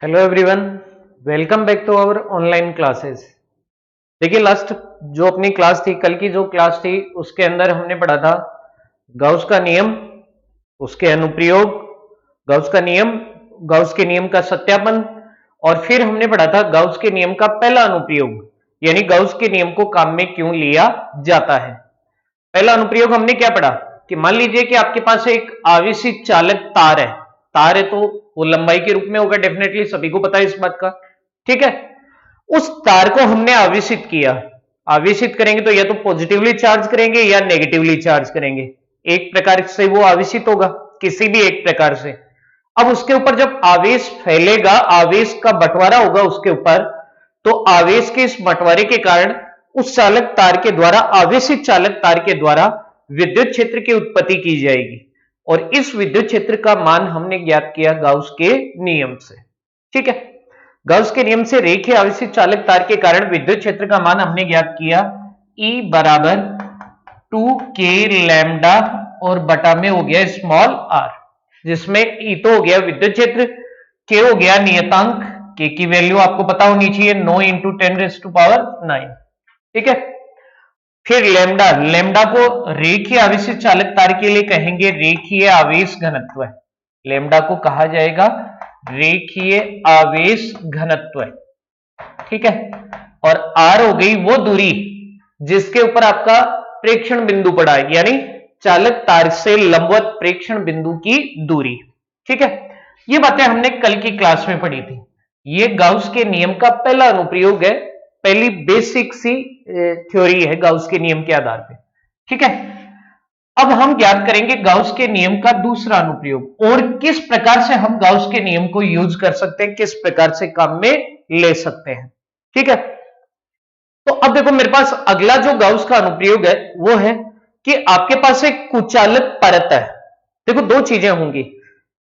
Hello everyone, welcome back to our online classes. देखिए, last जो अपनी क्लास थी, कल की जो क्लास थी, उसके अंदर हमने पढ़ा था गाउस का नियम, उसके अनुप्रयोग, गाउस का नियम, गाउस के नियम का सत्यापन, और फिर हमने पढ़ा था गाउस के नियम का पहला अनुप्रयोग, यानी गाउस के नियम को काम में क्यों लिया जाता है। पहला अनुप्रयोग हमने क्या पढ़ा कि मान लीजिए कि आपके पास एक आवेशित चालक तार है। तार है तो वो लंबाई के रूप में होगा, डेफिनेटली सभी को पता है इस बात का। ठीक है, उस तार को हमने आवेशित किया। आवेशित करेंगे तो या तो पॉजिटिवली चार्ज करेंगे या नेगेटिवली चार्ज करेंगे। एक प्रकार से वो आवेशित होगा, किसी भी एक प्रकार से। अब उसके ऊपर जब आवेश फैलेगा, आवेश का बंटवारा होगा उसके ऊपर, तो आवेश के इस बंटवारे के कारण उस चालक तार के द्वारा, आवेशित चालक तार के द्वारा विद्युत क्षेत्र की उत्पत्ति की जाएगी। और इस विद्युत क्षेत्र का मान हमने ज्ञात किया गाउस के नियम से। ठीक है, गाउस के नियम से रेखीय आवेशित चालक तार के कारण विद्युत क्षेत्र का मान हमने ज्ञात किया E बराबर 2k लैम्डा और बटा में हो गया स्मॉल r, जिसमें E तो हो गया विद्युत क्षेत्र, K हो गया नियतांक, K की वैल्यू आपको पता होनी चाहिए 9 इंटू 10⁹9। ठीक है, फिर लैम्डा, लैम्डा को रेखीय आवेशित चालक तार के लिए कहेंगे रेखीय आवेश घनत्व। लैम्डा को कहा जाएगा रेखीय आवेश घनत्व। ठीक है, और आर हो गई वो दूरी जिसके ऊपर आपका प्रेक्षण बिंदु पड़ा है, यानी चालक तार से लंबवत प्रेक्षण बिंदु की दूरी। ठीक है, ये बातें हमने कल की क्लास में पढ़ी थी। ये गाउस के नियम का पहला अनुप्रयोग है, पहली बेसिक सी थ्योरी है गाउस के नियम के आधार पे। ठीक है, अब हम ज्ञात करेंगे गाउस के नियम का दूसरा अनुप्रयोग, और किस प्रकार से हम गाउस के नियम को यूज कर सकते हैं, किस प्रकार से काम में ले सकते हैं। ठीक है, तो अब देखो मेरे पास अगला जो गाउस का अनुप्रयोग है वो है कि आपके पास एक कुचालक परत है। देखो दो चीजें होंगी,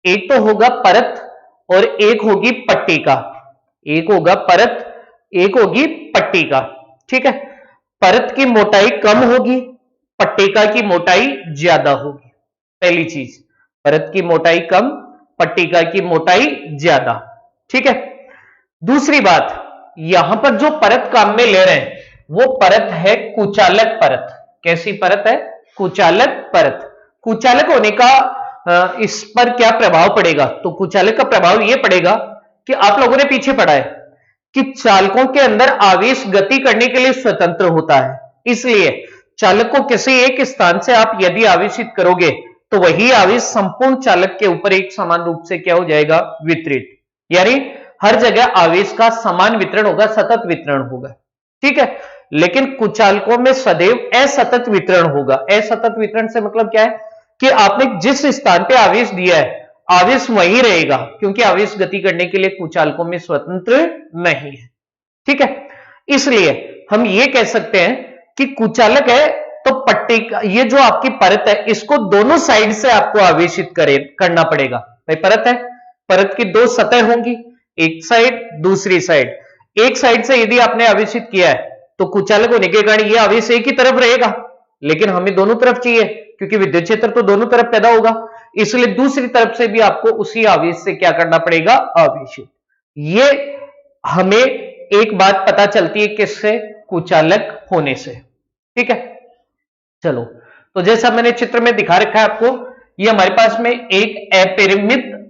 एक तो होगा परत और एक होगी पट्टिका। एक होगा परत, एक होगी पट्टिका। ठीक है, परत की मोटाई कम होगी, पट्टिका की मोटाई ज्यादा होगी। पहली चीज, परत की मोटाई कम, पट्टिका की मोटाई ज्यादा। ठीक है, दूसरी बात, यहां पर जो परत काम में ले रहे हैं वो परत है कुचालक परत। कैसी परत है? कुचालक परत। कुचालक होने का इस पर क्या प्रभाव पड़ेगा? तो कुचालक का प्रभाव यह पड़ेगा कि आप लोगों ने पीछे पढ़ा है कि चालकों के अंदर आवेश गति करने के लिए स्वतंत्र होता है, इसलिए चालक को किसी एक स्थान से आप यदि आवेशित करोगे तो वही आवेश संपूर्ण चालक के ऊपर एक समान रूप से क्या हो जाएगा? वितरित। यानी हर जगह आवेश का समान वितरण होगा, सतत वितरण होगा। ठीक है, लेकिन कुचालकों में सदैव असतत वितरण होगा। असतत वितरण से मतलब क्या है कि आपने जिस स्थान पे आवेश दिया है आवेश वही रहेगा, क्योंकि आवेश गति करने के लिए कुचालकों में स्वतंत्र नहीं है। ठीक है, इसलिए हम ये कह सकते हैं कि कुचालक है तो पट्टिका, ये जो आपकी परत है इसको दोनों साइड से आपको आवेशित करना पड़ेगा। भाई परत है, परत की दो सतह होंगी, एक साइड दूसरी साइड। एक साइड से यदि आपने आवेशित किया है तो कुचालक होने के कारण यह आवेश एक ही तरफ रहेगा, लेकिन हमें दोनों तरफ चाहिए क्योंकि विद्युत क्षेत्र तो दोनों तरफ पैदा होगा, इसलिए दूसरी तरफ से भी आपको उसी आवेश से क्या करना पड़ेगा? आवेशित। ये हमें एक बात पता चलती है किससे? कुचालक होने से। ठीक है, चलो, तो जैसा मैंने चित्र में दिखा रखा है आपको, ये हमारे पास में एक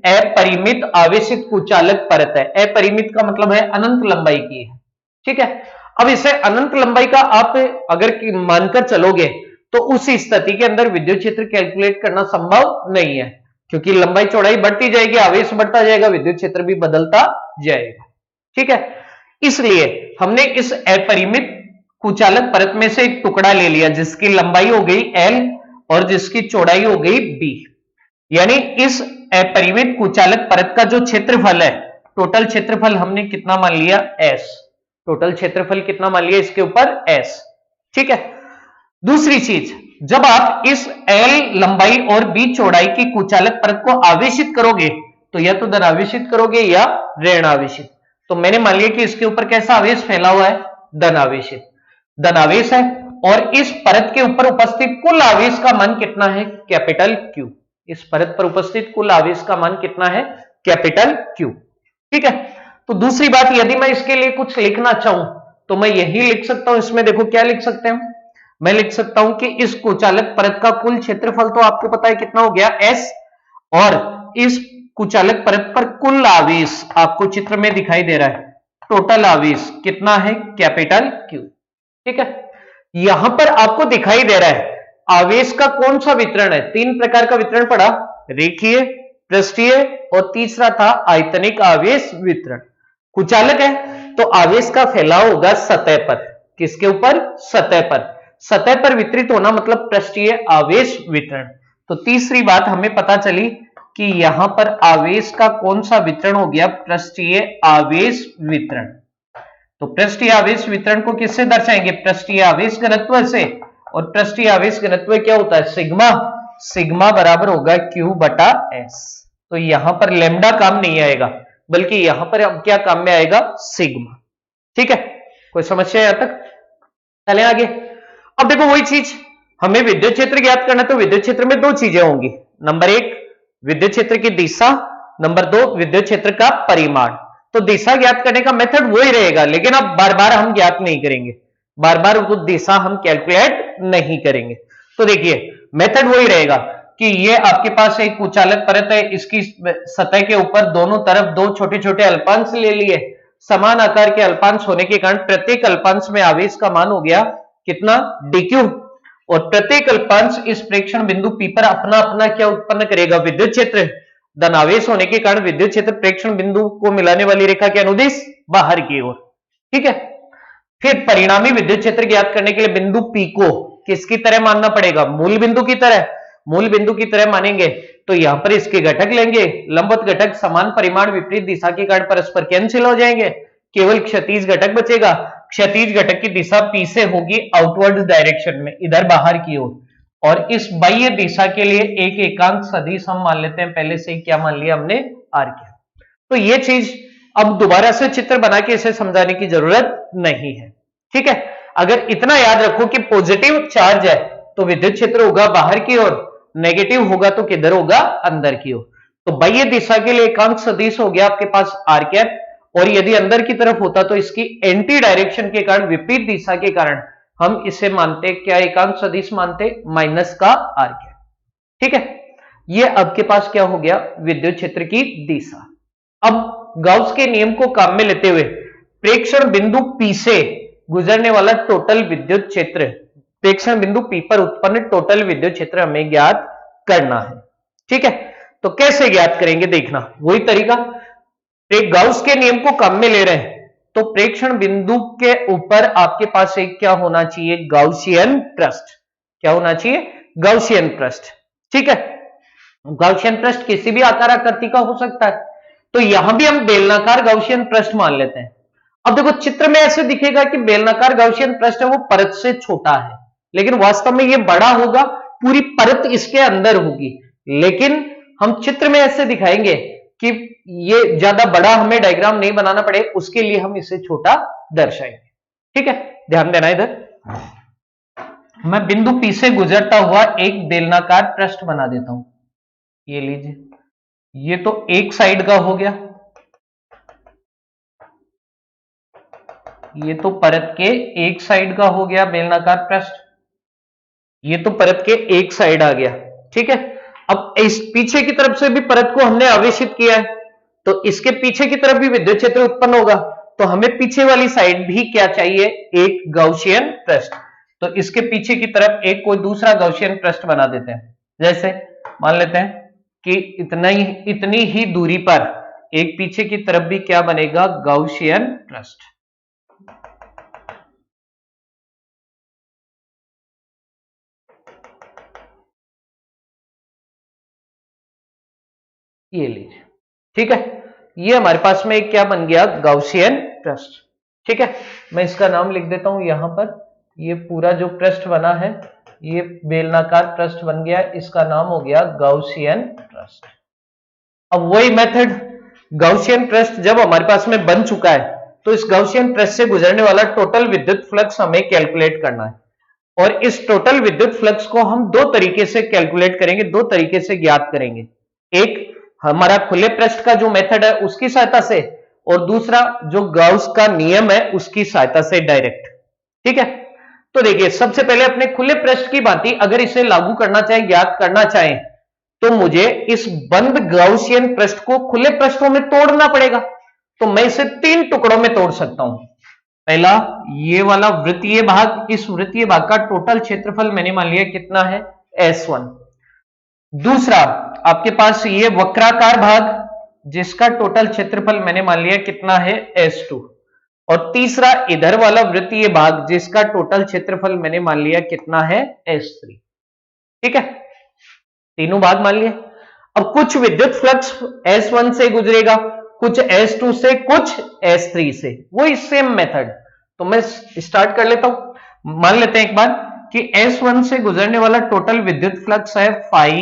अपरिमित आवेशित कुचालक परत है। अपरिमित का मतलब है अनंत लंबाई की है। ठीक है, अब इसे अनंत लंबाई का आप अगर मानकर चलोगे तो उस स्थिति के अंदर विद्युत क्षेत्र कैलकुलेट करना संभव नहीं है, क्योंकि लंबाई चौड़ाई बढ़ती जाएगी, आवेश बढ़ता जाएगा, विद्युत क्षेत्र भी बदलता जाएगा। ठीक है, इसलिए हमने इस अपरिमित कुचालक परत में से एक टुकड़ा ले लिया जिसकी लंबाई हो गई L और जिसकी चौड़ाई हो गई B। यानी इस अपरिमित कुचालक परत का जो क्षेत्रफल है, टोटल क्षेत्रफल हमने कितना मान लिया? S। टोटल क्षेत्रफल कितना मान लिया इसके ऊपर? S। ठीक है, दूसरी चीज, जब आप इस L लंबाई और B चौड़ाई की कुचालक परत को आवेशित करोगे तो या तो धनावेशित करोगे या ऋणावेशित। तो मैंने मान लिया कि इसके ऊपर कैसा आवेश फैला हुआ है? धनावेशित। धनावेश है और इस परत के ऊपर उपस्थित कुल आवेश का मान कितना है? Capital Q। इस परत पर उपस्थित कुल आवेश का मान कितना है? Capital Q। ठीक है। तो दूसरी बात, यदि मैं इसके लिए कुछ लिखना चाहूं तो मैं यही लिख सकता हूं। इसमें देखो क्या लिख सकते हैं, मैं लिख सकता हूं कि इस कुचालक परत का कुल क्षेत्रफल तो आपको पता है कितना हो गया एस, और इस कुचालक परत पर कुल आवेश आपको चित्र में दिखाई दे रहा है, टोटल आवेश कितना है, कैपिटल क्यू। ठीक है, यहां पर आपको दिखाई दे रहा है आवेश का कौन सा वितरण है। तीन प्रकार का वितरण पड़ा, रेखीय, पृष्ठीय और तीसरा था आयतनिक आवेश वितरण। कुचालक है तो आवेश का फैलाव होगा सतह पर, किसके ऊपर, सतह पर। सतह पर वितरित होना मतलब पृष्ठीय आवेश वितरण। तो तीसरी बात हमें पता चली कि यहां पर आवेश का कौन सा वितरण हो गया, पृष्ठीय आवेश वितरण। तो पृष्ठीय आवेश वितरण को किससे दर्शाएंगे, पृष्ठीय आवेश घनत्व से। और पृष्ठीय आवेश घनत्व क्या होता है, सिग्मा। सिग्मा बराबर होगा क्यू बटा एस। तो यहां पर लेमडा काम नहीं आएगा, बल्कि यहां पर अब क्या काम में आएगा, सिग्मा। ठीक है, कोई समस्या यहां तक, चलें आगे। अब देखो वही चीज, हमें विद्युत क्षेत्र ज्ञात करना है, तो विद्युत क्षेत्र में दो चीजें होंगी, नंबर एक विद्युत क्षेत्र की दिशा, नंबर दो विद्युत क्षेत्र का परिमाण। तो दिशा ज्ञात करने का मेथड वही रहेगा, लेकिन अब बार बार हम ज्ञात नहीं करेंगे, बार बार वो दिशा हम कैलकुलेट नहीं करेंगे। तो देखिए मेथड वही रहेगा कि ये आपके पास एक कुचालक परत है, इसकी सतह के ऊपर दोनों तरफ दो छोटे छोटे अल्पांश ले लिए, समान आकार के अल्पांश होने के कारण प्रत्येक अल्पांश में आवेश का मान हो गया कितना, dq। और प्रत्येक अल्पांश इस प्रेक्षण बिंदु P पर अपना अपना क्या उत्पन्न करेगा, विद्युत क्षेत्र। धनावेश होने के कारण विद्युत क्षेत्र प्रेक्षण बिंदु को मिलाने वाली रेखा के अनुदिश बाहर की ओर। ठीक है, फिर परिणामी विद्युत क्षेत्र ज्ञात करने के लिए बिंदु P को किसकी तरह मानना पड़ेगा, मूल बिंदु की तरह। मूल बिंदु की तरह मानेंगे तो यहां पर इसके घटक लेंगे, लंबवत घटक समान परिमाण विपरीत दिशा के कारण परस्पर कैंसिल हो जाएंगे, केवल क्षैतिज घटक बचेगा। क्षैतिज घटक की दिशा P से होगी आउटवर्ड डायरेक्शन में, इधर बाहर की ओर। और इस बाह्य दिशा के लिए एक एकांक सदिश हम मान लेते हैं, पहले से क्या मान लिया हमने, आर किया। तो ये चीज अब दोबारा से चित्र बना के इसे समझाने की जरूरत नहीं है। ठीक है, अगर इतना याद रखो कि पॉजिटिव चार्ज है तो विद्युत क्षेत्र होगा बाहर की ओर, नेगेटिव होगा तो किधर होगा, अंदर की ओर। तो बाह्य दिशा के लिए एकांक सदिश हो गया आपके पास आर कैप, और यदि अंदर की तरफ होता तो इसकी एंटी डायरेक्शन के कारण, विपरीत दिशा के कारण हम इसे मानते क्या, एकांक सदिश मानते माइनस का आर कैप। ठीक है, ये आपके पास क्या हो गया, विद्युत क्षेत्र की दिशा। अब गाउस के नियम को काम में लेते हुए प्रेक्षण बिंदु P से गुजरने वाला टोटल विद्युत क्षेत्र, प्रेक्षण बिंदु P पर उत्पन्न टोटल विद्युत क्षेत्र हमें ज्ञात करना है। ठीक है, तो कैसे ज्ञात करेंगे, देखना वही तरीका। गाउस के नियम को काम में ले रहे हैं तो प्रेक्षण बिंदु के ऊपर आपके पास एक क्या होना चाहिए, गाउसियन पृष्ठ। क्या होना चाहिए, गाउसियन पृष्ठ। ठीक है, गाउसियन पृष्ठ किसी भी आकार आकृति का हो सकता है, तो यहां भी हम बेलनाकार गाउसियन पृष्ठ मान लेते हैं। अब देखो चित्र में ऐसे दिखेगा कि बेलनाकार गाउसियन पृष्ठ है वो परत से छोटा है, लेकिन वास्तव में ये बड़ा होगा, पूरी परत इसके अंदर होगी। लेकिन हम चित्र में ऐसे दिखाएंगे कि ये ज्यादा बड़ा हमें डायग्राम नहीं बनाना पड़े, उसके लिए हम इसे छोटा दर्शाएंगे। ठीक है, ध्यान देना इधर। मैं बिंदु P से गुजरता हुआ एक बेलनाकार पृष्ठ बना देता हूं, ये लीजिए, ये तो एक साइड का हो गया, ये तो परत के एक साइड का हो गया बेलनाकार पृष्ठ, ये तो परत के एक साइड आ गया। ठीक है, अब इस पीछे की तरफ से भी परत को हमने आवेशित किया है, तो इसके पीछे की तरफ भी विद्युत क्षेत्र उत्पन्न होगा, तो हमें पीछे वाली साइड भी क्या चाहिए, एक गाउसियन पृष्ठ। तो इसके पीछे की तरफ एक कोई दूसरा गाउसियन पृष्ठ बना देते हैं, जैसे मान लेते हैं कि इतनी ही दूरी पर एक पीछे की तरफ भी क्या बनेगा, गाउसियन पृष्ठ। ये लीजिए, ठीक है, ये हमारे पास में एक क्या बन गया, गाउसियन पृष्ठ। ठीक है, मैं इसका नाम लिख देता हूं यहां पर, ये पूरा जो पृष्ठ बना है ये बेलनाकार पृष्ठ बन गया, इसका नाम हो गया गाउसियन पृष्ठ। अब वही मेथड, गाउसियन पृष्ठ जब हमारे पास में बन चुका है तो इस गाउसियन पृष्ठ से गुजरने वाला टोटल विद्युत फ्लक्स हमें कैलकुलेट करना है। और इस टोटल विद्युत फ्लक्स को हम दो तरीके से कैलकुलेट करेंगे, दो तरीके से ज्ञात करेंगे। एक हमारा खुले पृष्ठ का जो मेथड है उसकी सहायता से, और दूसरा जो गाउस का नियम है उसकी सहायता से डायरेक्ट। ठीक है, तो देखिए सबसे पहले अपने खुले पृष्ठ की भांति अगर इसे लागू करना चाहे, ज्ञात करना चाहे, तो मुझे इस बंद गाउसियन पृष्ठ को खुले पृष्ठों में तोड़ना पड़ेगा। तो मैं इसे 3 टुकड़ों में तोड़ सकता हूं। पहला ये वाला वृत्तीय भाग, इस वृत्तीय भाग का टोटल क्षेत्रफल मैंने मान लिया कितना है S1। दूसरा आपके पास ये वक्राकार भाग जिसका टोटल क्षेत्रफल मैंने मान लिया कितना है S2। और तीसरा इधर वाला वृत्तीय भाग जिसका टोटल क्षेत्रफल मैंने मान लिया कितना है S3। ठीक है, तीनों भाग मान लिए। अब कुछ विद्युत फ्लक्स S1 से गुजरेगा, कुछ S2 से, कुछ S3 से, वही सेम मेथड। तो मैं स्टार्ट कर लेता हूं। मान लेते हैं एक बार कि S1 से गुजरने वाला टोटल विद्युत फ्लक्स है phi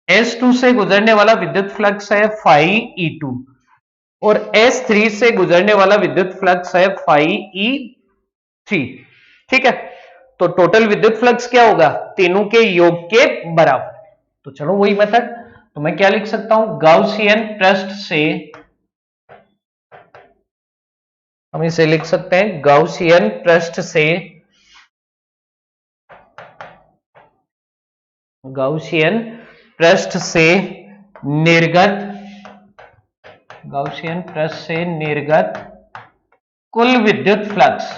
S2 से गुजरने वाला विद्युत फ्लक्स है phi और S3 से गुजरने वाला विद्युत फ्लक्स है phi ठीक है, तो टोटल विद्युत फ्लक्स क्या होगा, तीनों के योग के बराबर। तो चलो वही मेथड, तो मैं क्या लिख सकता हूं, गाउसियन पृष्ठ से, हम इसे लिख सकते हैं गाउसियन पृष्ठ से, गाउसियन पृष्ठ से निर्गत, गाउसियन पृष्ठ से निर्गत कुल विद्युत फ्लक्स,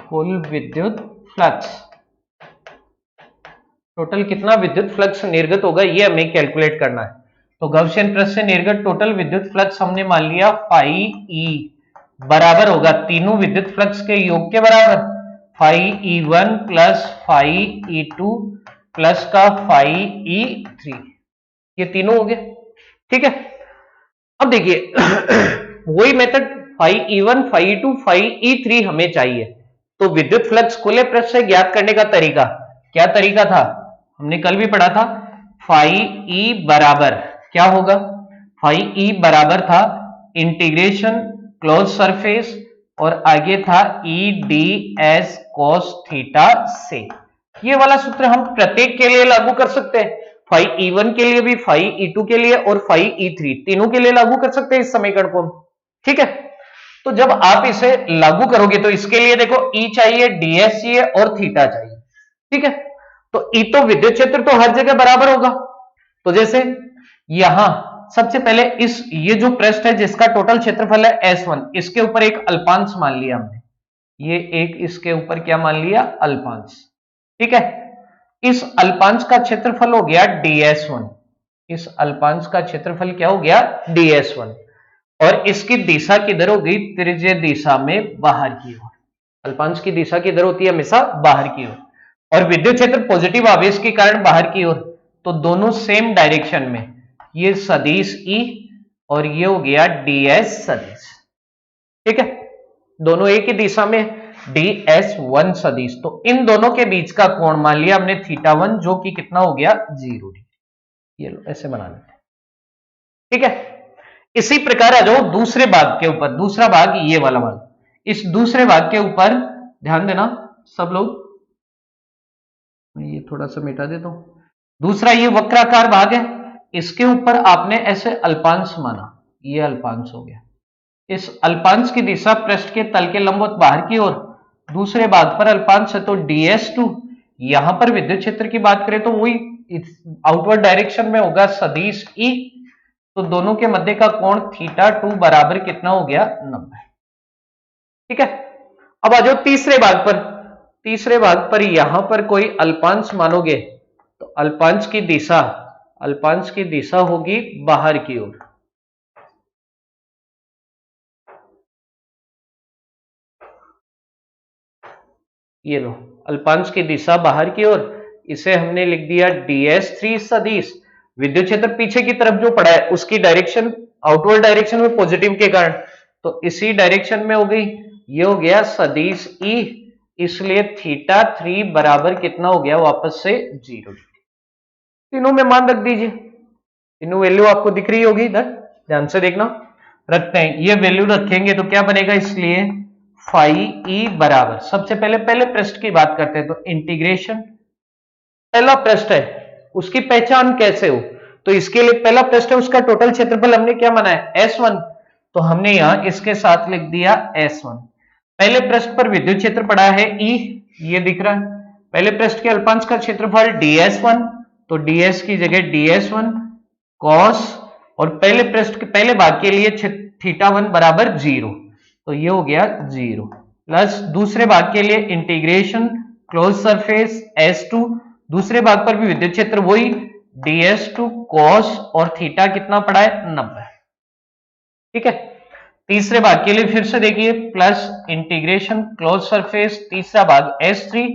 कुल विद्युत फ्लक्स, टोटल कितना विद्युत फ्लक्स निर्गत होगा ये हमें कैलकुलेट करना है। तो गाउसियन पृष्ठ से निर्गत टोटल विद्युत फ्लक्स हमने मान लिया phi बराबर होगा तीनों विद्युत फ्लक्स के योग के बराबर, phi प्लस phi प्लस का phi ये तीनों हो गए। ठीक है, अब देखिए वही मेथड phi phi हमें चाहिए। तो विद्युत फ्लक्स खुले पृष्ठ से ज्ञात करने का तरीका क्या तरीका था, हमने कल भी पढ़ा था, phi बराबर क्या होगा, phi बराबर था इंटीग्रेशन क्लोज सरफेस और आगे था EDS cos थीटा से। ये वाला सूत्र हम प्रत्येक के लिए लागू कर सकते हैं, phi के लिए भी, phi के लिए और phi तीनों के लिए लागू कर सकते हैं इस समीकरण को। ठीक है, तो जब आप इसे लागू करोगे तो इसके लिए देखो E चाहिए, DS चाहिए और थीटा चाहिए। ठीक है, तो E तो विद्युत क्षेत्र तो हर जगह बराबर होगा। तो जैसे यहां सबसे पहले इस ये जो पृष्ठ है जिसका टोटल क्षेत्रफल है S1, इसके ऊपर एक अल्पांश मान लिया हमने, ये एक इसके ऊपर क्या मान लिया, अल्पांश। ठीक है, इस अल्पांश का क्षेत्रफल हो गया DS1, इस अल्पांश का क्षेत्रफल क्या हो गया DS1 और इसकी दिशा किधर हो गई, त्रिज्य दिशा में बाहर की ओर। अल्पांश की दिशा किधर होती है, हमेशा बाहर की ओर, और विद्युत क्षेत्र पॉजिटिव आवेश के कारण बाहर की ओर, तो दोनों सेम डायरेक्शन में, ये सदिश E और ये हो गया DS सदिश। ठीक है, दोनों एक ही दिशा में, DS1 सदिश, तो इन दोनों के बीच का कोण मान लिया हमने θ1 जो कि कितना हो गया 0 डिग्री। ये लो ऐसे बना लेते हैं। ठीक है, इसी प्रकार आ जाओ दूसरे भाग के ऊपर, दूसरा भाग ये वाला भाग, इस दूसरे भाग के ऊपर ध्यान देना सब लोग, मैं ये थोड़ा सा मिटा देता हूं। दूसरा ये वक्राकार भाग है, इसके ऊपर आपने ऐसे अल्पांश माना, ये अल्पांश हो गया, इस अल्पांश की दिशा पृष्ठ के तल के लंबवत बाहर की ओर, दूसरे भाग पर अल्पांश है तो DS2। यहां पर विद्युत क्षेत्र की बात करें तो वही आउटवर्ड डायरेक्शन में होगा सदिश E, तो दोनों के मध्य का कोण θ2 बराबर कितना हो गया 90। ठीक है, अब आ जाओ तीसरे भाग पर, तीसरे भाग पर यहां पर कोई अल्पांश मानोगे तो अल्पांश की दिशा होगी बाहर की ओर। ये लो अल्पांश की दिशा बाहर की ओर, इसे हमने लिख दिया DS3 सदिश। विद्युत क्षेत्र पीछे की तरफ जो पड़ा है उसकी डायरेक्शन आउटवर्ड डायरेक्शन में पॉजिटिव के कारण, तो इसी डायरेक्शन में हो गई, ये हो गया सदिश E, इसलिए θ3 बराबर कितना हो गया वापस से 0। तीनों में मान रख दीजिए, तीनों वैल्यू आपको दिख रही होगी इधर, ध्यान से देखना। रखते हैं, ये वैल्यू रखेंगे तो क्या बनेगा, इसलिए phi बराबर, सबसे पहले पृष्ठ की बात करते हैं, तो इंटीग्रेशन, पहला पृष्ठ है उसकी पहचान कैसे हो, तो इसके लिए पहला पृष्ठ है, उसका टोटल क्षेत्रफल हमने क्या माना है S1, तो हमने यहां इसके साथ लिख दिया S1। पहले पृष्ठ पर विद्युत क्षेत्र पड़ा है E, ये दिख रहा है। पहले पृष्ठ के अल्पांश का क्षेत्रफल ds1, तो ds की जगह ds1 cos, और पहले पृष्ठ के पहले भाग के लिए θ1 बराबर 0, तो ये हो गया 0, प्लस दूसरे भाग के लिए इंटीग्रेशन क्लोज सरफेस S2, दूसरे भाग पर भी विद्युत क्षेत्र वही ds2 cos, और थीटा कितना पड़ा है 90। ठीक है, तीसरे भाग के लिए फिर से देखिए प्लस इंटीग्रेशन क्लोज सरफेस तीसरा भाग S3,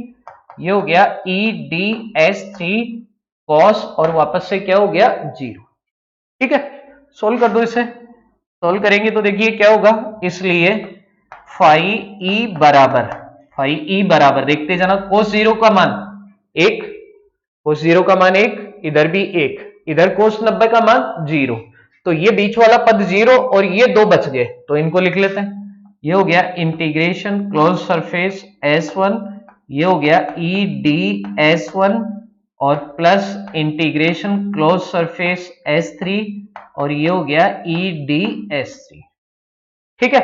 ये हो गया e ds3 cos, और वापस से क्या हो गया 0। ठीक है, सोल्व कर दो इसे। सोल्व करेंगे तो देखिए क्या होगा, इसलिए फाई ई बराबर देखते जाना, कोस 0 का मान 1, कोस 0 का मान 1, इधर भी 1, इधर कोस 90 का मान 0, तो ये बीच वाला पद 0 और ये 2 बच गए, तो इनको लिख लेते हैं। ये हो गया इंटीग्रेशन क्लोज सरफेस S1, ये हो गया e ds1, और plus integration close surface S3, और ये हो गया e ds3। ठीक है,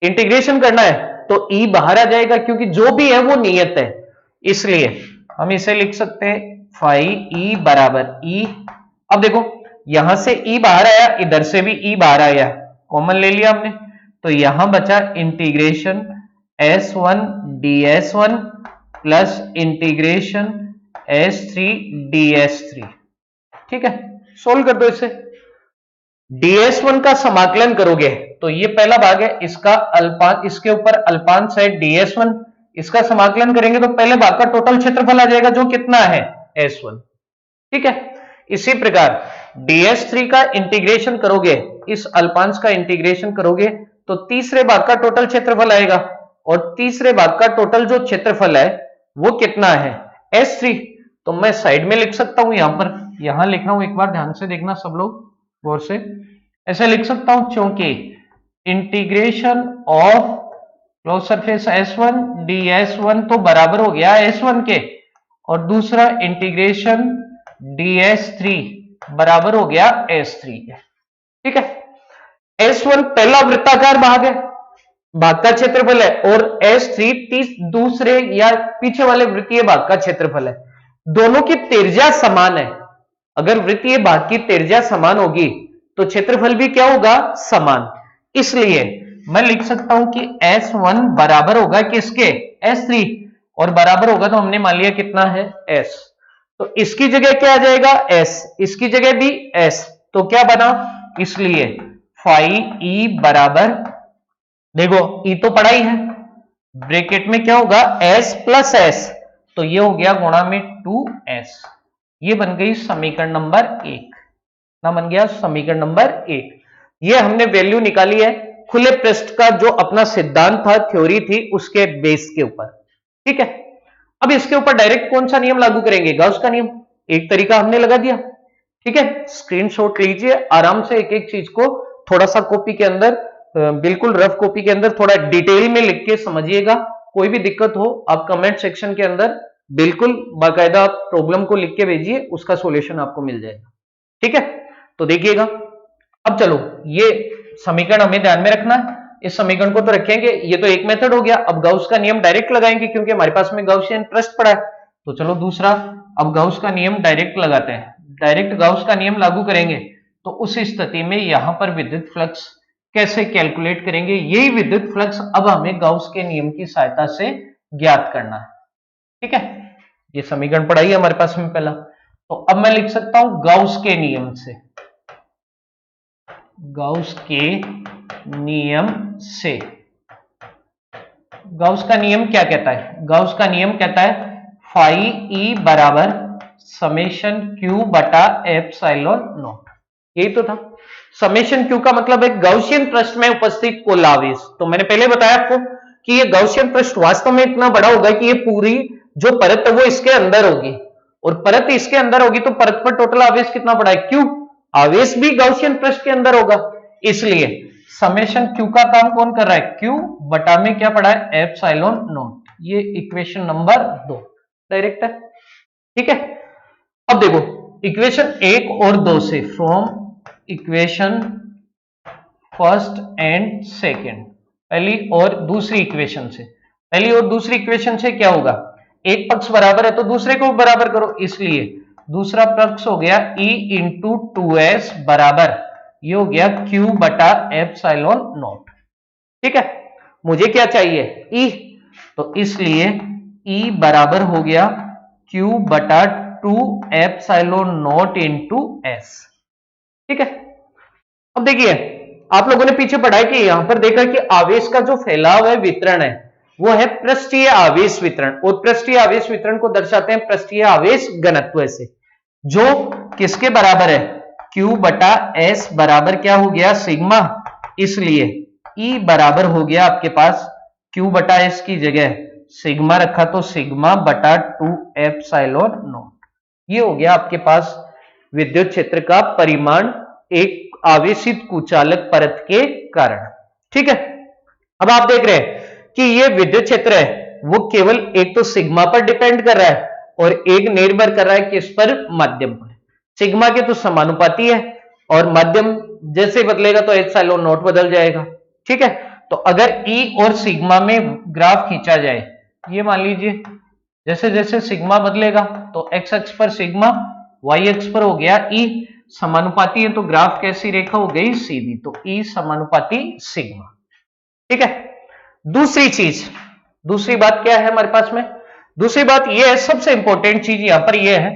इंटीग्रेशन करना है तो e बाहर आ जाएगा, क्योंकि जो भी है वो नियत है, इसलिए हम इसे लिख सकते हैं फाई ई बराबर e। अब देखो यहां से e बाहर आया, इधर से भी e बाहर आया, कॉमन ले लिया हमने, तो यहां बचा integration S1 ds1 plus integration S3 ds3। ठीक है, सोल्व कर दो इसे। ds1 का समाकलन करोगे तो ये पहला भाग है, इसका अल्पांश, इसके ऊपर अल्पांश है ds1, इसका समाकलन करेंगे तो पहले भाग का टोटल क्षेत्रफल आ जाएगा, जो कितना है S1। ठीक है, इसी प्रकार ds3 का इंटीग्रेशन करोगे, इस अल्पांश का इंटीग्रेशन करोगे तो तीसरे भाग का टोटल क्षेत्रफल आएगा, और तीसरे भाग का टोटल जो क्षेत्रफल है वो कितना है S3। तो मैं साइड में लिख सकता हूं, यहां पर, यहां लिख रहा हूं, एक बार ध्यान से देखना सब लोग गौर से, ऐसे लिख सकता हूं, क्योंकि integration of close surface S1 ds1 तो बराबर हो गया S1 के, और दूसरा इंटीग्रेशन ds3 बराबर हो गया S3 के। ठीक है, S1 पहला वृत्ताकार भाग है, भाग का क्षेत्रफल है, और S3 दूसरे या पीछे वाले वृत्तीय भाग का क्षेत्रफल है। दोनों की त्रिज्या समान है, अगर वृत्तीय भाग की त्रिज्या समान होगी तो क्षेत्रफल भी क्या होगा समान, इसलिए मैं लिख सकता हूं कि S1 बराबर होगा किसके S3, और बराबर होगा तो हमने मान लिया कितना है S, तो इसकी जगह क्या आ जाएगा S, इसकी जगह भी S, तो क्या बना, इसलिए फाई ई बराबर, देखो ई तो पढ़ा ही है, ब्रैकेट में क्या होगा S प्लस S, तो ये हो गया गुणा में 2S, ये बन गई समीकरण नंबर 1। ना बन गया समीकरण नंबर 1। ये हमने वैल्यू निकाली है खुले पृष्ठ का, जो अपना सिद्धांत था, थ्योरी थी, उसके बेस के ऊपर। ठीक है, अब इसके ऊपर डायरेक्ट कौन सा नियम लागू करेंगे, गॉस का नियम, एक तरीका हमने लगा दिया। ठीक है, स्क्रीनशॉट लीजिए आराम से, एक एक चीज को थोड़ा सा कॉपी के अंदर, बिल्कुल रफ कॉपी के अंदर थोड़ा डिटेल में लिख के समझिएगा। कोई भी दिक्कत हो आप कमेंट सेक्शन के अंदर बिल्कुल बाकायदा प्रॉब्लम को लिख के भेजिए, उसका सॉल्यूशन आपको मिल जाएगा। ठीक है, तो देखिएगा, अब चलो ये समीकरण हमें ध्यान में रखना है, इस समीकरण को तो रखेंगे, ये तो एक मेथड हो गया। अब गॉस का नियम डायरेक्ट लगाएंगे, क्योंकि हमारे पास में गॉसियन पृष्ठ पड़ा है, तो चलो दूसरा, अब गॉस का नियम डायरेक्ट लगाते हैं। डायरेक्ट गॉस का नियम लागू करेंगे तो उस स्थिति में यहां पर विद्युत फ्लक्स कैसे कैलकुलेट करेंगे, यही विद्युत फ्लक्स अब हमें गॉस के नियम की सहायता से ज्ञात करना है। ठीक है, ये समीकरण पढ़ा ही हमारे पास में पहला, तो अब मैं लिख सकता हूं गॉस के नियम से, गॉस के नियम से, गॉस का नियम क्या कहता है, गॉस का नियम कहता है फाई ई बराबर समेशन क्यू बटा एप्सिलॉन नॉट, यही तो था। समेशन क्यू का मतलब है गॉसियन पृष्ठ में उपस्थित कुल आवेश। तो मैंने पहले बताया आपको कि ये गॉसियन पृष्ठ वास्तव में इतना बड़ा होगा कि ये पूरी जो परत है वो इसके अंदर होगी, और परत इसके अंदर होगी तो परत पर टोटल आवेश कितना पड़ा है क्यू, आवेश भी गॉसियन पृष्ठ के अंदर होगा, इसलिए समेशन क्यू का काम कौन कर रहा है, क्यू बटा में क्या पड़ा है एप्सिलॉन नॉट। ये इक्वेशन नंबर 2 डायरेक्ट है। ठीक है, अब देखो इक्वेशन 1 और 2 से, from equation first and second, पहली और दूसरी इक्वेशन से, पहली और दूसरी इक्वेशन से क्या होगा, एक पक्ष बराबर है तो दूसरे को बराबर करो, इसलिए दूसरा पक्ष हो गया E इंटू 2s बराबर, ये हो गया Q बटा एप्सिलॉन नॉट। ठीक है, मुझे क्या चाहिए, E, तो इसलिए E बराबर हो गया Q बटा 2 एप्सिलॉन नॉट इंटू s। ठीक है, अब देखिए आप लोगों ने पीछे पढ़ा है कि यहां पर देखा कि आवेश का जो फैलाव है, वितरण है, वो है पृष्ठीय आवेश वितरण, और पृष्ठीय आवेश वितरण को दर्शाते हैं पृष्ठीय आवेश घनत्व से, जो किसके बराबर है, Q बटा S बराबर क्या हो गया, सिग्मा, इसलिए E बराबर हो गया आपके पास Q बटा S की जगह सिग्मा रखा तो सिग्मा बटा 2 एप्सिलॉन नॉट। ये हो गया आपके पास विद्युत क्षेत्र का परिमाण एक आवेशित कुचालक परत के कारण। ठीक है, अब आप देख रहे हैं कि ये विद्युत क्षेत्र है वो केवल एक तो सिग्मा पर डिपेंड कर रहा है और एक निर्भर कर रहा है किस पर, माध्यम पर। सिग्मा के तो समानुपाती है और माध्यम जैसे बदलेगा तो एप्सिलॉन नॉट बदल जाएगा। ठीक है, तो अगर E और सिग्मा में ग्राफ खींचा जाए, ये मान लीजिए जैसे जैसे सिग्मा बदलेगा तो x अक्ष पर सिग्मा, y अक्ष पर हो गया E, समानुपाती है तो ग्राफ कैसी रेखा हो गई, सीधी, तो E समानुपाती सिग्मा। ठीक है, दूसरी चीज, दूसरी बात क्या है हमारे पास में, दूसरी बात यह है, सबसे इंपॉर्टेंट चीज यहां पर यह है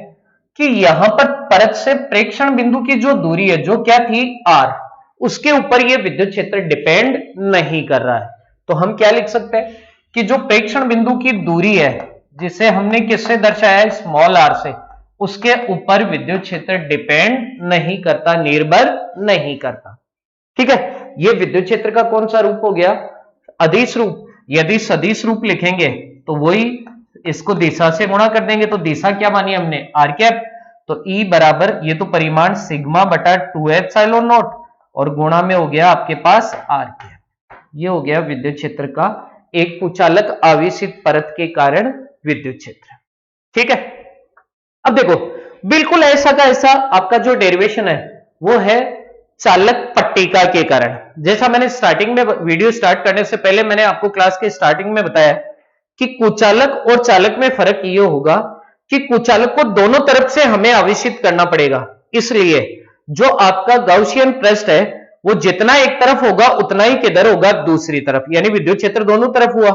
कि यहां पर परत से प्रेक्षण बिंदु की जो दूरी है, जो क्या थी r, उसके ऊपर यह विद्युत क्षेत्र डिपेंड नहीं कर रहा है। तो हम क्या लिख सकते हैं कि जो प्रेक्षण बिंदु की दूरी है, जिसे हमने किससे दर्शाया है, स्मॉल r से, उसके ऊपर विद्युत क्षेत्र डिपेंड नहीं करता, निर्भर नहीं करता। ठीक है, यह विद्युत क्षेत्र का कौन सा रूप हो गया, अदिश रूप। यदि सदिश रूप लिखेंगे तो वही इसको दिशा से गुणा कर देंगे, तो दिशा क्या मानी हमने, आर कैप, तो E बराबर ये तो परिमाण सिग्मा बटा 2 एप्सिलॉन नॉट और गुणा में हो गया आपके पास आर कैप। ये हो गया विद्युत क्षेत्र का एक कुचालक आवेशित परत के कारण विद्युत क्षेत्र। ठीक है, अब देखो बिल्कुल ऐसा का ऐसा आपका जो डेरिवेशन है वो है चालक पट्टिका के कारण। जैसा मैंने स्टार्टिंग में, वीडियो स्टार्ट करने से पहले मैंने आपको क्लास के स्टार्टिंग में बताया कि कुचालक और चालक में फर्क ये होगा कि कुचालक को दोनों तरफ से हमें आवेशित करना पड़ेगा, इसलिए जो आपका गाउसियन पृष्ठ है वो जितना एक तरफ होगा उतना ही किधर होगा, दूसरी तरफ, यानी विद्युत क्षेत्र दोनों तरफ हुआ।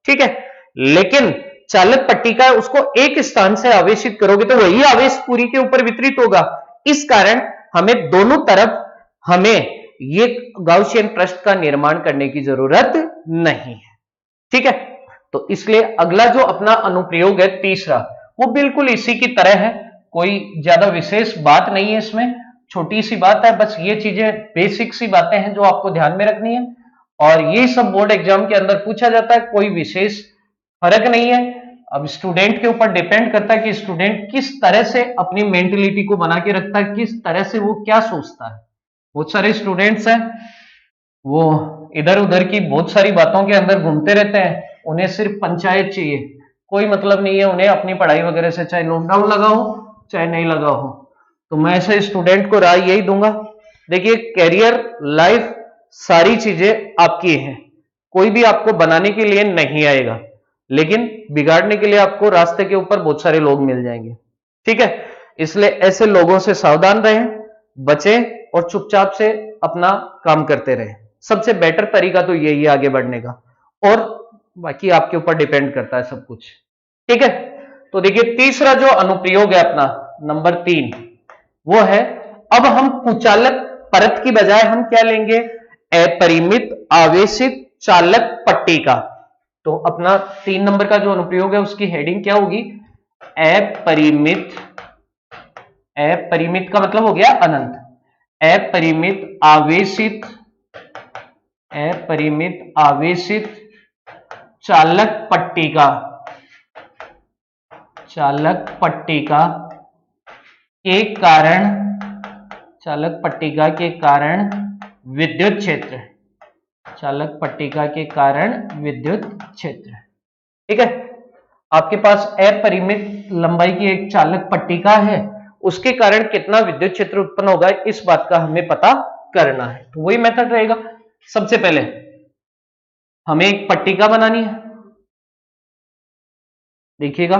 ठीक है, लेकिन चालक पट्टिका उसको एक स्थान से आवेशित करोगे तो वही आवेश पूरी के ऊपर वितरित होगा, इस कारण हमें दोनों तरफ हमें ये गाउसियन पृष्ठ का निर्माण करने की जरूरत नहीं है। ठीक है, तो इसलिए अगला जो अपना अनुप्रयोग है तीसरा, वो बिल्कुल इसी की तरह है, कोई ज्यादा विशेष बात नहीं है इसमें, छोटी सी बात है, बस ये चीजें बेसिक सी बातें हैं जो आपको ध्यान में रखनी है, और ये सब बोर्ड एग्जाम के अंदर पूछा जाता है, कोई विशेष फर्क नहीं है। अब स्टूडेंट के ऊपर डिपेंड करता है कि स्टूडेंट किस तरह से अपनी मेंटलिटी को बना के रखता है, किस तरह से वो क्या सोचता है। बहुत सारे स्टूडेंट्स हैं वो इधर उधर की बहुत सारी बातों के अंदर घूमते रहते हैं, उन्हें सिर्फ पंचायत चाहिए, कोई मतलब नहीं है उन्हें अपनी पढ़ाई वगैरह से, चाहे लॉकडाउन लगा हो चाहे नहीं लगा हो। तो मैं ऐसे स्टूडेंट को राय यही दूंगा, देखिए कैरियर, लाइफ, सारी चीजें आपकी हैं, कोई भी आपको बनाने के लिए नहीं आएगा, लेकिन बिगाड़ने के लिए आपको रास्ते के ऊपर बहुत सारे लोग मिल जाएंगे। ठीक है, इसलिए ऐसे लोगों से सावधान रहें, बचें और चुपचाप से अपना काम करते रहें। सबसे बेटर तरीका तो यही है आगे बढ़ने का, और बाकी आपके ऊपर डिपेंड करता है सब कुछ। ठीक है, तो देखिए तीसरा जो अनुप्रयोग है अपना नंबर 3, वो है, अब हम कुचालक परत की बजाय हम क्या लेंगे, अपरिमित आवेशित चालक पट्टिका। तो अपना 3 नंबर का जो अनुप्रयोग है उसकी हेडिंग क्या होगी, अपरिमित, अपरिमित का मतलब हो गया अनंत, अपरिमित आवेशित, अपरिमित आवेशित चालक पट्टिका, चालक पट्टिका के कारण, चालक पट्टिका के कारण विद्युत क्षेत्र, चालक पट्टिका के कारण विद्युत क्षेत्र। ठीक है, आपके पास अपरिमित लंबाई की एक चालक पट्टिका है उसके कारण कितना विद्युत क्षेत्र उत्पन्न होगा, इस बात का हमें पता करना है। तो वही मेथड रहेगा। सबसे पहले हमें एक पट्टिका बनानी है, देखिएगा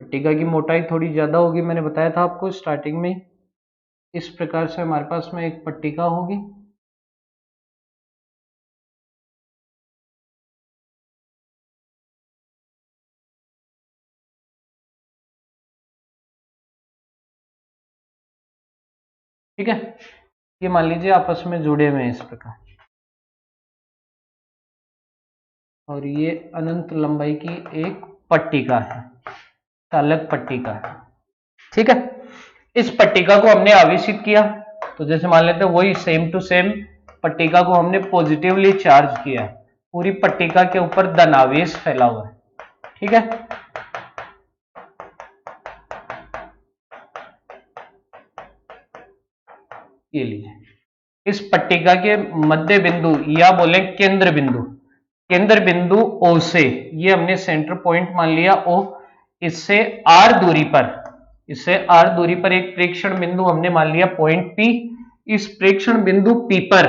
पट्टिका की मोटाई थोड़ी ज्यादा होगी, मैंने बताया था आपको स्टार्टिंग में। इस प्रकार से हमारे पास में एक पट्टिका होगी। ठीक है, ये मान लीजिए आपस में जुड़े हुए हैं इस प्रकार, और ये अनंत लंबाई की एक पट्टिका है, चालक पट्टिका है। ठीक है, इस पट्टिका को हमने आवेशित किया, तो जैसे मान लेते हैं वही सेम टू सेम पट्टिका को हमने पॉजिटिवली चार्ज किया है, पूरी पट्टिका के ऊपर धनावेश फैला हुआ है। ठीक है, ये लीजिए, इस पट्टिका के मध्य बिंदु या बोले केंद्र बिंदु, केंद्र बिंदु O से, ये हमने सेंटर पॉइंट मान लिया O, इससे R दूरी पर, इससे R दूरी पर एक प्रेक्षण बिंदु हमने मान लिया पॉइंट P। इस प्रेक्षण बिंदु P पर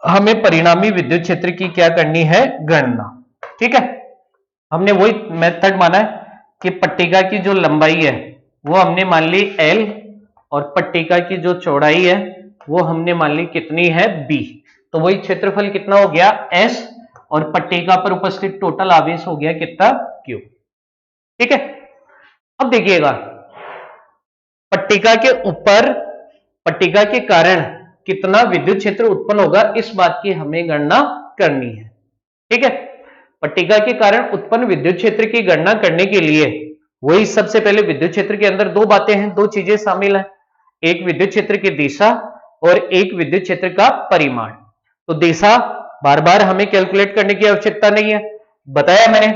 हमें परिणामी विद्युत क्षेत्र की क्या करनी है, गणना। ठीक है, हमने वही मेथड माना है कि पट्टिका की जो लंबाई है वो हमने मान ली L, और पट्टिका की जो चौड़ाई है वो हमने मान ली कितनी है, B। तो वही क्षेत्रफल कितना हो गया, S, और पट्टिका पर उपस्थित टोटल आवेश हो गया कितना, Q। ठीक है, अब देखिएगा पट्टिका के ऊपर, पट्टिका के कारण कितना विद्युत क्षेत्र उत्पन्न होगा, इस बात की हमें गणना करनी है। ठीक है, पट्टिका के कारण उत्पन्न विद्युत क्षेत्र की गणना करने के लिए वही सबसे पहले विद्युत क्षेत्र के अंदर दो बातें हैं, दो चीजें शामिल हैं, एक विद्युत क्षेत्र की दिशा और एक विद्युत क्षेत्र का परिमाण। तो दिशा बार बार हमें कैलकुलेट करने की आवश्यकता नहीं है, बताया मैंने,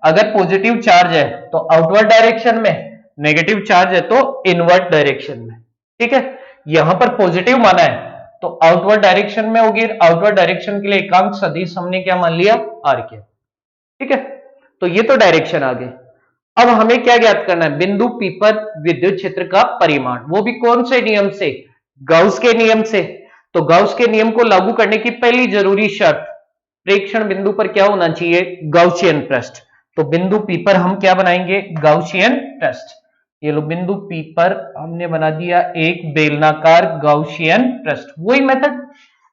अगर पॉजिटिव चार्ज है तो आउटवर्ड डायरेक्शन में, नेगेटिव चार्ज है तो इनवर्ट डायरेक्शन में। ठीक है, यहां पर पॉजिटिव माना है तो आउटवर्ड डायरेक्शन में होगी, आउटवर्ड डायरेक्शन के लिए एकांक सदिश हमने क्या मान लिया, आर के। ठीक है, तो ये तो डायरेक्शन आ गई। अब हमें क्या ज्ञात करना है, बिंदु P पर विद्युत क्षेत्र का परिमाण, वो भी कौन से नियम से, गाउस के नियम से। तो गाउस के नियम को लागू करने की पहली जरूरी शर्त, प्रेक्षण बिंदु पर क्या होना चाहिए, गाउसियन पृष्ठ। तो बिंदु P पर हम क्या बनाएंगे, गाउसियन पृष्ठ। ये लो बिंदु P पर हमने बना दिया एक बेलनाकार गाउसियन पृष्ठ। वही मेथड,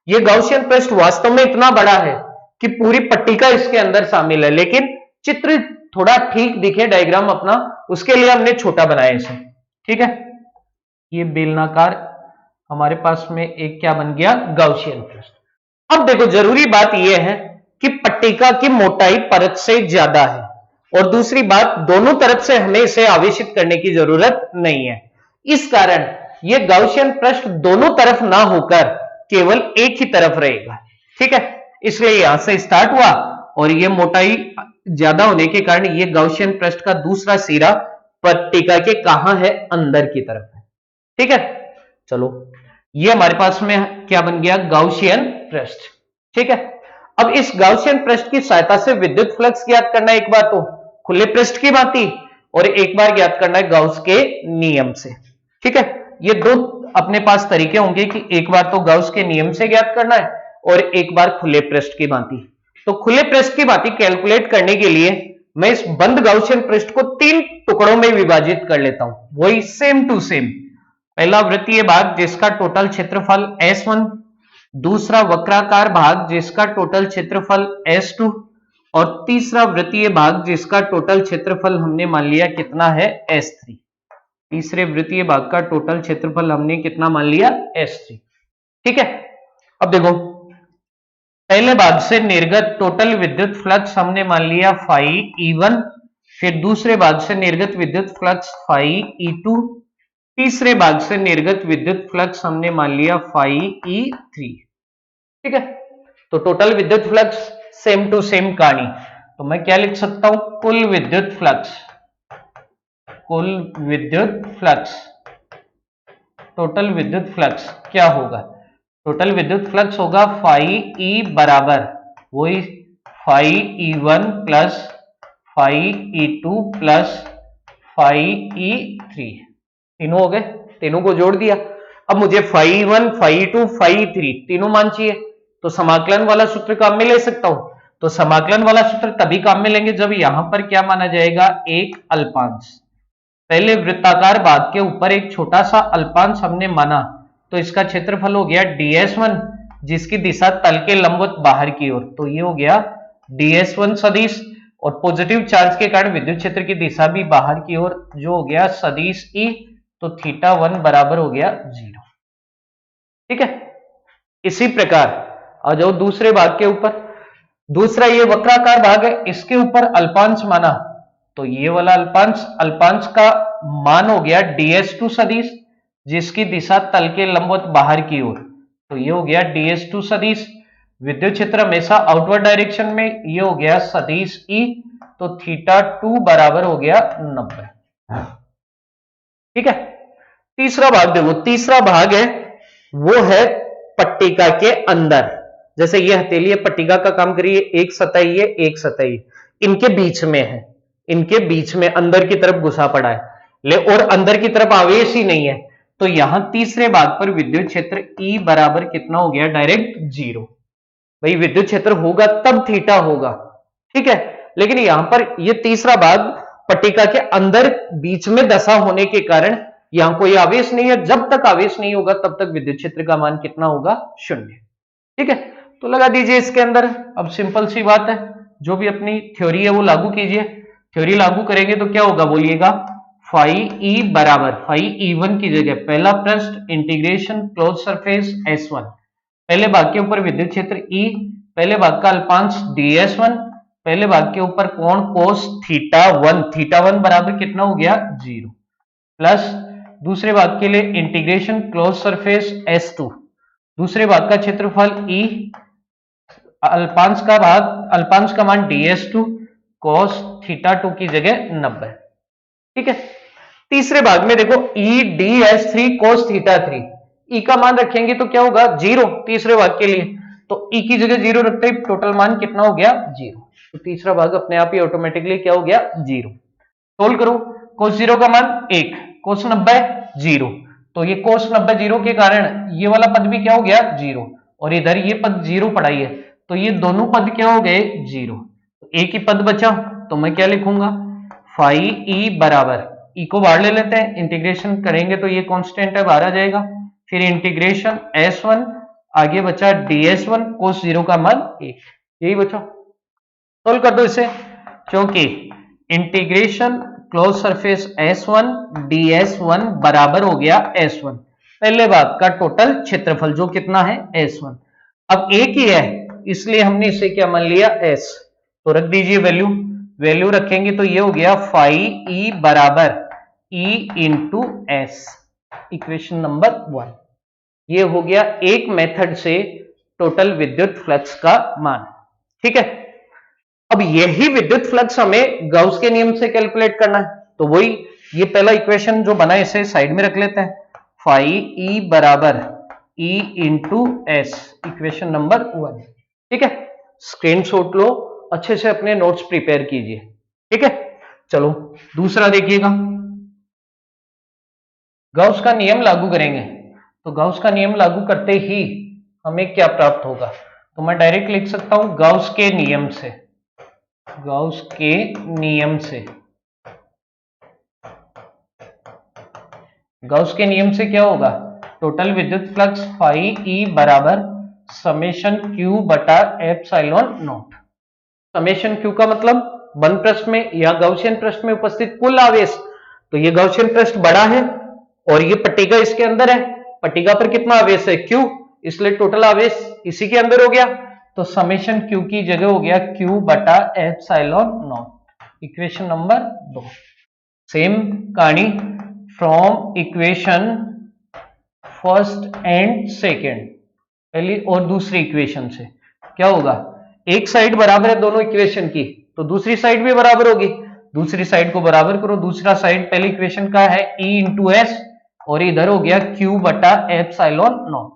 ये गाउसियन पृष्ठ वास्तव में इतना बड़ा है कि पूरी पट्टिका इसके अंदर शामिल है, लेकिन चित्र थोड़ा ठीक दिखे डायग्राम अपना, उसके लिए हमने छोटा बनाया इसे। ठीक है, ये बेलनाकार हमारे पास में एक क्या बन गया, गाउसियन पृष्ठ। अब देखो जरूरी बात यह है कि पट्टिका की मोटाई परत से ज्यादा है, और दूसरी बात दोनों तरफ से हमें इसे आवेशित करने की जरूरत नहीं है, इस कारण यह गाउसियन पृष्ठ दोनों तरफ ना होकर केवल एक ही तरफ रहेगा। ठीक है, इसलिए यहां से स्टार्ट हुआ और यह मोटाई ज्यादा होने के कारण यह गाउसियन पृष्ठ का दूसरा सिरा पट्टिका के कहां है, अंदर की तरफ है। ठीक है, चलो ये हमारे पास में क्या बन गया, गाउसियन पृष्ठ। ठीक है, अब इस गाउसियन पृष्ठ की सहायता से विद्युत फ्लक्स ज्ञात करना है, एक बार तो खुले पृष्ठ की भांति, और एक बार ज्ञात करना है गाउस के नियम से। ठीक है, ये दो अपने पास तरीके होंगे कि एक बार तो गाउस के नियम से ज्ञात करना है और एक बार खुले पृष्ठ की भांति। तो खुले पृष्ठ की भांति कैलकुलेट करने के लिए मैं इस बंद गाउसियन पृष्ठ को 3 टुकड़ों में विभाजित कर लेता हूं, वही सेम टू सेम। पहला वृत्तीय भाग जिसका टोटल क्षेत्रफल S1, दूसरा वक्राकार भाग जिसका टोटल क्षेत्रफल S2, और तीसरा वृत्तीय भाग जिसका टोटल क्षेत्रफल हमने मान लिया कितना है, S3। तीसरे वृत्तीय भाग का टोटल क्षेत्रफल हमने कितना मान लिया, S3। ठीक है, अब देखो पहले भाग से निर्गत टोटल विद्युत फ्लक्स हमने मान लिया फाई E1, फिर दूसरे भाग से निर्गत विद्युत फ्लक्स फाई E2, तीसरे भाग से निर्गत विद्युत फ्लक्स हमने मान लिया फाई E3। ठीक है, तो टोटल विद्युत फ्लक्स सेम टू सेम कहानी, तो मैं क्या लिख सकता हूं, कुल विद्युत फ्लक्स, कुल विद्युत फ्लक्स, टोटल विद्युत फ्लक्स क्या होगा? टोटल विद्युत फ्लक्स होगा फाई ई बराबर वही phi E1 plus phi E2 plus phi E3। तीनों हो गए, तीनों को जोड़ दिया। अब मुझे phi E1, phi E2, phi E3 तीनों मान चाहिए, तो समाकलन वाला सूत्र काम में ले सकता हूं। तो समाकलन वाला सूत्र तभी काम में लेंगे जब यहां पर क्या माना जाएगा, एक अल्पांश। पहले वृत्ताकार भाग के ऊपर एक छोटा सा अल्पांश हमने माना, तो इसका क्षेत्रफल हो गया ds1, जिसकी दिशा तल के लंबवत बाहर की ओर, तो ये हो गया ds1 सदिश, और पॉजिटिव चार्ज के कारण विद्युत क्षेत्र की दिशा भी बाहर की ओर, जो हो गया सदिश E, तो θ1 बराबर हो गया 0। ठीक है, इसी प्रकार आ जाओ दूसरे भाग के ऊपर। दूसरा ये वक्राकार भाग है, इसके ऊपर अल्पांश माना, तो ये वाला अल्पांश का मान हो गया ds2 सदिश, जिसकी दिशा तल के लंबवत बाहर की ओर, तो ये हो गया ds2 सदिश। विद्युत क्षेत्र हमेशा आउटवर्ड डायरेक्शन में, ये हो गया सदिश E, तो θ2 बराबर हो गया 90। ठीक है, तीसरा भाग देखो, तीसरा भाग है वो है पट्टिका के अंदर। जैसे ये हथेली है, पट्टिका का काम करिए, एक सतही है, एक सतही इनके बीच में है, इनके बीच में अंदर की तरफ घुसा पड़ा है, ले और अंदर की तरफ आवेश ही नहीं है, तो यहां तीसरे भाग पर विद्युत क्षेत्र E बराबर कितना हो गया, डायरेक्ट 0। भाई विद्युत क्षेत्र होगा तब थीटा होगा, ठीक है, लेकिन यहां पर ये तीसरा भाग पट्टिका के अंदर बीच में दशा होने के कारण यहां कोई आवेश नहीं है। जब तक आवेश नहीं होगा तब तक विद्युत क्षेत्र का मान कितना होगा, 0। ठीक है, तो लगा दीजिए इसके अंदर। अब सिंपल सी बात है, जो भी अपनी थ्योरी है वो लागू कीजिए। थ्योरी लागू करेंगे तो क्या होगा, बोलिएगा, फाई E बराबर फाई E1 की जगह पहला पृष्ठ इंटीग्रेशन क्लोज सरफेस S1, पहले भाग के ऊपर विद्युत क्षेत्र E, पहले भाग का अल्पांश ds1, पहले भाग के ऊपर कोण कोस θ1 बराबर कितना हो गया, 0, प्लस दूसरे भाग के लिए इंटीग्रेशन क्लोज सरफेस S2, दूसरे भाग का क्षेत्रफल E, अल्पांश का मान ds2 cos θ2 की जगह 90। ठीक है, तीसरे भाग में देखो E ds3 cos θ3, E का मान रखेंगे तो क्या होगा, 0 तीसरे भाग के लिए, तो E की जगह 0 रखते ही टोटल मान कितना हो गया, 0। तो तीसरा भाग अपने आप ही ऑटोमेटिकली क्या हो गया, 0। सोल्व करो, cos 0 का मान 1, cos 90 0, तो ये cos 90 0 के कारण ये वाला पद भी क्या हो गया, 0, और इधर ये पद 0 पड़ा है, तो ये दोनों पद क्या हो गए, 0। तो एक ही पद बचा, तो मैं क्या लिखूंगा, फाई E बराबर, E को बाहर ले लेते हैं, इंटीग्रेशन करेंगे तो ये कांस्टेंट है, बाहर आ जाएगा, फिर इंटीग्रेशन S1, आगे बचा ds1 cos 0 का मान 1, यही बचा। सोल्व कर दो इसे, क्योंकि integration close surface S1 ds1 बराबर हो गया S1, पहले भाग का टोटल क्षेत्रफल जो कितना है, S1। अब एक ही है इसलिए हमने इसे क्या मान लिया, S, तो रख दीजिए वैल्यू रखेंगे तो ये हो गया फाई E बराबर E into S, equation number 1। ये हो गया एक मेथड से टोटल विद्युत फ्लक्स का मान। ठीक है, अब यही विद्युत फ्लक्स हमें गाउस के नियम से कैलकुलेट करना है, तो वही ये पहला इक्वेशन जो बना इसे साइड में रख लेते हैं, फाई E बराबर E into S, equation number 1। ठीक है, स्क्रीनशॉट लो, अच्छे से अपने नोट्स प्रिपेयर कीजिए। ठीक है, चलो दूसरा देखिएगा, गाउस का नियम लागू करेंगे, तो गाउस का नियम लागू करते ही हमें क्या प्राप्त होगा, तो मैं डायरेक्ट लिख सकता हूं गाउस के नियम से, गाउस के नियम से, गाउस के नियम से क्या होगा, टोटल विद्युत फ्लक्स फाई E बराबर समेशन Q बटा एप्सिलॉन नॉट। समेशन Q का मतलब बंद पृष्ठ में या गाउसियन पृष्ठ में उपस्थित कुल आवेश, तो ये गाउसियन पृष्ठ बड़ा है और ये पट्टिका इसके अंदर है, पट्टिका पर कितना आवेश है, Q, इसलिए टोटल आवेश इसी के अंदर हो गया, तो समेशन Q की जगह हो गया Q बटा epsilon naught, equation number 2। Same कहानी from equation first and second, पहली और दूसरी इक्वेशन से क्या होगा, एक साइड बराबर है दोनों इक्वेशन की, तो दूसरी साइड भी बराबर होगी, दूसरी साइड को बराबर करो, दूसरा साइड पहले इक्वेशन का है E इंटू एस और इधर हो गया Q बटा एप्सिलॉन नॉट।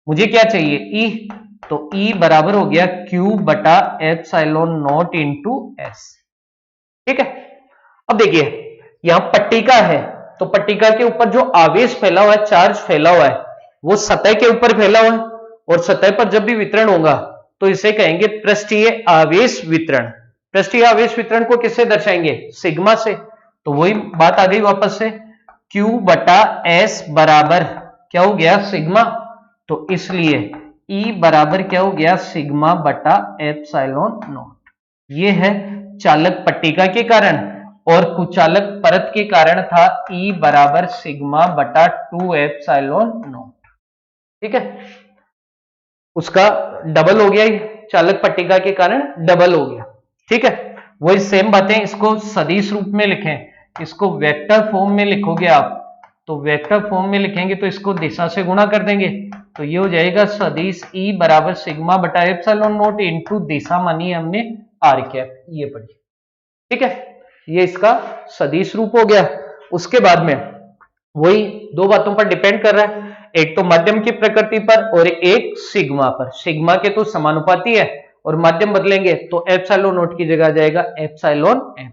मुझे क्या चाहिए E, तो E बराबर हो गया Q बटा एप्सिलॉन नॉट इंटू एस। ठीक है, अब देखिए यहां पट्टिका है, तो पट्टिका के ऊपर जो आवेश फैला हुआ है, चार्ज फैला हुआ है, वो सतह के ऊपर फैला हुआ है और सतह पर जब भी वितरण होगा तो इसे कहेंगे पृष्ठीय आवेश वितरण। पृष्ठीय आवेश वितरण को किससे दर्शाएंगे? सिग्मा से। तो वही बात आ गई वापस से, Q बटा एस बराबर क्या हो गया? सिग्मा। तो इसलिए E बराबर क्या हो गया? सिग्मा बटा एप्सिलॉन नॉट। ये है चालक पट्टिका के कारण, और कुचालक परत के कारण था E बराबर सिग्मा बटा 2 एप्सिलॉन नॉट। ठीक है, उसका डबल हो गया, चालक पट्टिका के कारण डबल हो गया। ठीक है, वही सेम बातें इसको सदिश रूप में लिखें, इसको वेक्टर फॉर्म में लिखोगे आप, तो वेक्टर फॉर्म में लिखेंगे तो इसको दिशा से गुणा कर देंगे, तो ये हो जाएगा सदिश E बराबर सिग्मा बटा एप्सिलॉन नॉट इंटू दिशा मानी हमने आर कैप, ये पढ़ी। ठीक है, ये इसका सदिश रूप हो गया। उसके बाद में वही दो बातों पर डिपेंड कर रहा है, एक तो माध्यम की प्रकृति पर और एक सिग्मा पर। सिग्मा के तो समानुपाती है और माध्यम बदलेंगे तो एप्सिलॉन नॉट की जगह आ जाएगा एप्सिलॉन एम।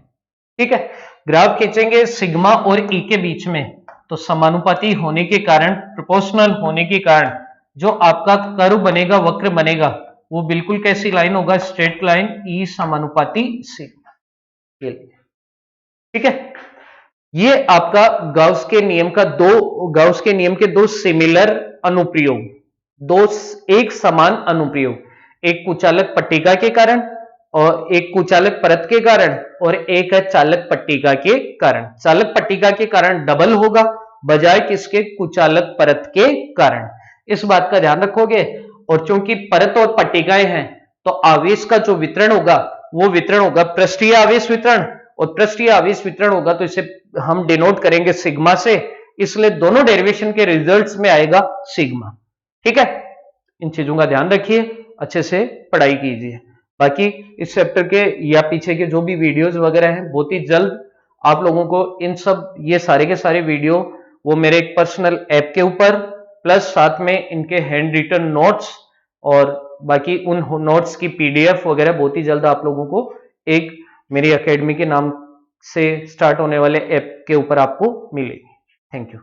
ठीक है, ग्राफ खींचेंगे सिग्मा और ई के बीच में, तो समानुपाती होने के कारण, प्रोपोर्शनल होने के कारण जो आपका कर्व बनेगा, वक्र बनेगा, वो बिल्कुल कैसी लाइन होगा? स्ट्रेट लाइन, ई समानुपाती सिग्मा। ठीक है, ये आपका गाउस के नियम के दो सिमिलर अनुप्रयोग, दो एक समान अनुप्रयोग, एक कुचालक पट्टिका के कारण और एक कुचालक परत के कारण, और एक है चालक पट्टिका के कारण। चालक पट्टिका के कारण डबल होगा बजाय किसके? कुचालक परत के कारण। इस बात का ध्यान रखोगे। और चूंकि परत और पट्टिकाएं हैं तो आवेश का जो वितरण होगा वो वितरण होगा पृष्ठीय आवेश वितरण, और पृष्ठीय आवेश वितरण होगा तो इसे हम डिनोट करेंगे सिग्मा से, इसलिए दोनों डेरिवेशन के रिजल्ट्स में आएगा सिग्मा। ठीक है, इन चीजों का ध्यान रखिए, अच्छे से पढ़ाई कीजिए। बाकी इस चैप्टर के या पीछे के जो भी वीडियोस वगैरह हैं, बहुत ही जल्द आप लोगों को इन सब ये सारे के सारे वीडियो वो मेरे एक पर्सनल ऐप के ऊपर, प्लस साथ में इनके हैंड रिटन नोट्स और बाकी उन नोट्स की PDF वगैरह बहुत ही जल्द आप लोगों को एक मेरी एकेडमी के नाम से स्टार्ट होने वाले ऐप के ऊपर आपको मिलेगी। Thank you.